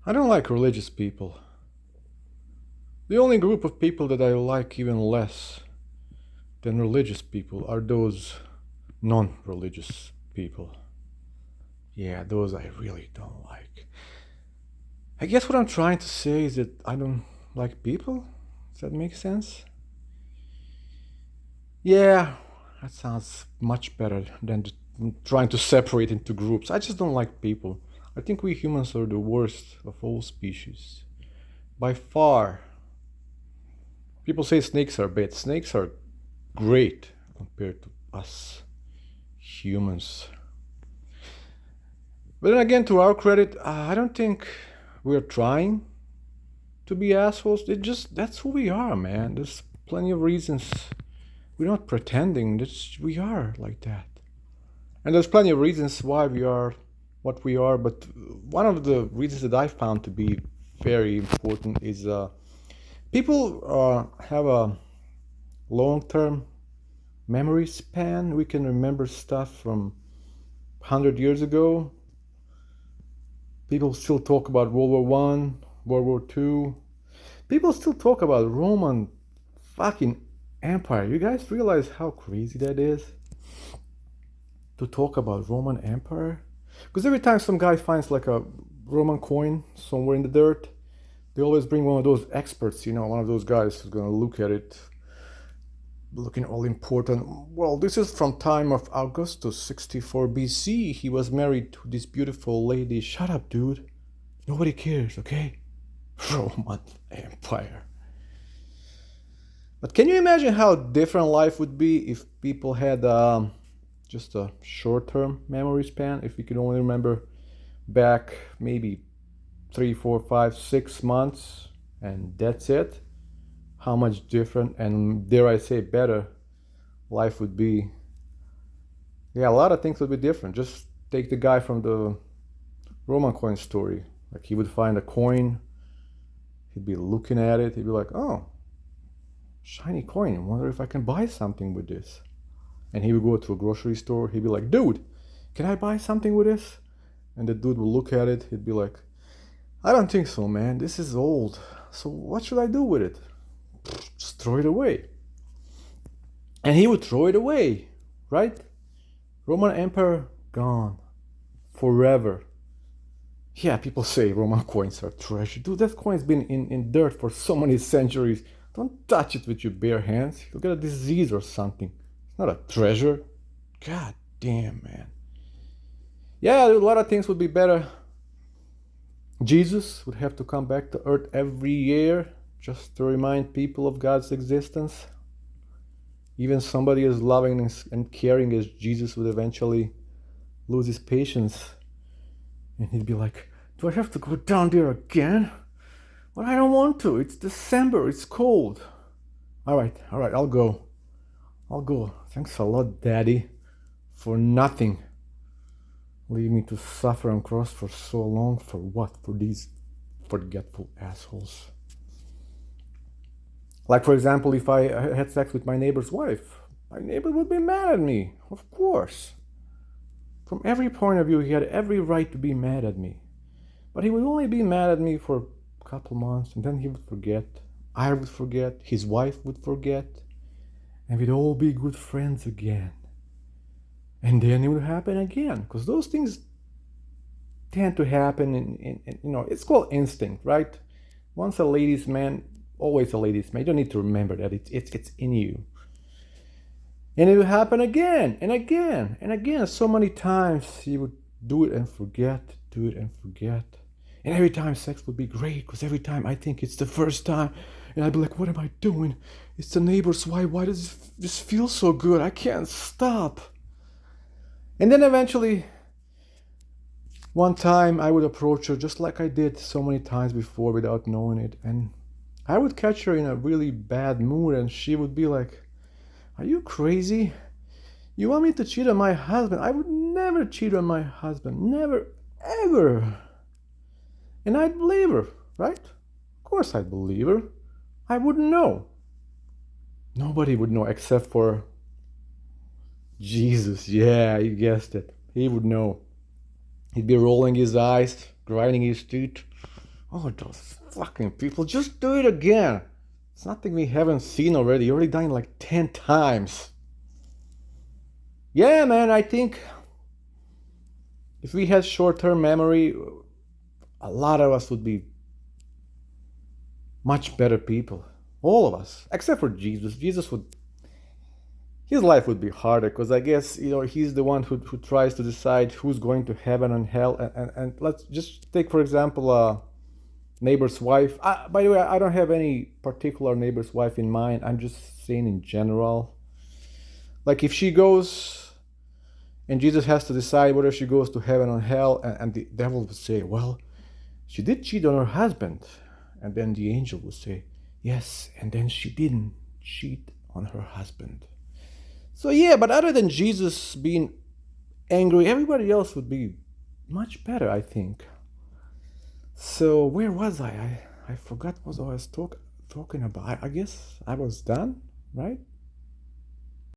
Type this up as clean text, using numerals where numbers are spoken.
I don't like religious people. The only group of people that I like even less than religious people are those non-religious people. Yeah, those I really don't like. I guess what I'm trying to say is that I don't like people. Does that make sense? Yeah, that sounds much better than trying to separate into groups. I just don't like people. I think we humans are the worst of all species. By far. People say snakes are bad. Snakes are great compared to us humans. But then again, to our credit, I don't think we're trying to be assholes. It just that's who we are, man. There's plenty of reasons. We're not pretending that we are like that. And there's plenty of reasons why we are what we are. But one of the reasons that I found to be very important is people have a long-term memory span. We can remember stuff from 100 years ago. People still talk about World War One, World War Two. People still talk about Roman fucking Empire. You guys realize how crazy that is? To talk about Roman Empire? Because every time some guy finds like a Roman coin somewhere in the dirt, they always bring one of those experts, one of those guys who's gonna look at it, looking all important. Well, this is from time of Augustus 64 BC. He was married to this beautiful lady. Shut up, dude. Nobody cares, okay? Roman Empire. But can you imagine how different life would be if people had just a short-term memory span? If we could only remember back maybe 3, 4, 5, 6 months and that's it? How much different and, dare I say, better life would be. Yeah, a lot of things would be different. Just take the guy from the Roman coin story. Like, he would find a coin, he'd be looking at it, he'd be like, oh, shiny coin, I wonder if I can buy something with this. And he would go to a grocery store, he'd be like, dude, can I buy something with this? And the dude would look at it, he'd be like, I don't think so, man, this is old, so what should I do with it? Just throw it away. And he would throw it away, right? Roman Empire gone forever. Yeah, people say Roman coins are treasure. Dude, that coin's been in dirt for so many centuries. Don't touch it with your bare hands. You'll get a disease or something. It's not a treasure. God damn, man. Yeah, a lot of things would be better. Jesus would have to come back to earth every year just to remind people of God's existence. Even somebody as loving and caring as Jesus would eventually lose his patience. And he'd be like, do I have to go down there again? Well, I don't want to. It's December. It's cold. All right, I'll go. Thanks a lot, Daddy, for nothing. Leave me to suffer on cross for so long. For what? For these forgetful assholes. Like, for example, if I had sex with my neighbor's wife, my neighbor would be mad at me, of course. From every point of view, he had every right to be mad at me. But he would only be mad at me for a couple months, and then he would forget. I would forget, his wife would forget, and we'd all be good friends again. And then it would happen again, because those things tend to happen in it's called instinct, right? Once a ladies' man, always a ladies' man. You don't need to remember that. It's in you. And it would happen again and again and again. So many times you would do it and forget, do it and forget. And every time sex would be great, because every time I think it's the first time, and I'd be like, what am I doing? It's the neighbor's wife. Why does this feel so good? I can't stop. And then eventually, one time I would approach her just like I did so many times before without knowing it. And I would catch her in a really bad mood, and she would be like, are you crazy? You want me to cheat on my husband? I would never cheat on my husband. Never, ever. And I'd believe her, right? Of course I'd believe her. I wouldn't know. Nobody would know except for Jesus. Yeah, you guessed it. He would know. He'd be rolling his eyes, grinding his teeth. Oh, those fucking people, just do it again. It's nothing we haven't seen already. You already done it like 10 times. Yeah, man, I think if we had short-term memory, a lot of us would be much better people. All of us, except for Jesus. Jesus would, his life would be harder because I guess, he's the one who tries to decide who's going to heaven and hell. And let's just take, for example, neighbor's wife. By the way, I don't have any particular neighbor's wife in mind. I'm just saying in general. Like if she goes and Jesus has to decide whether she goes to heaven or hell, and the devil would say, well, she did cheat on her husband. And then the angel would say, yes, and then she didn't cheat on her husband. So yeah, but other than Jesus being angry, everybody else would be much better, I think. So where was I? I forgot what I was talking about. I guess I was done, right?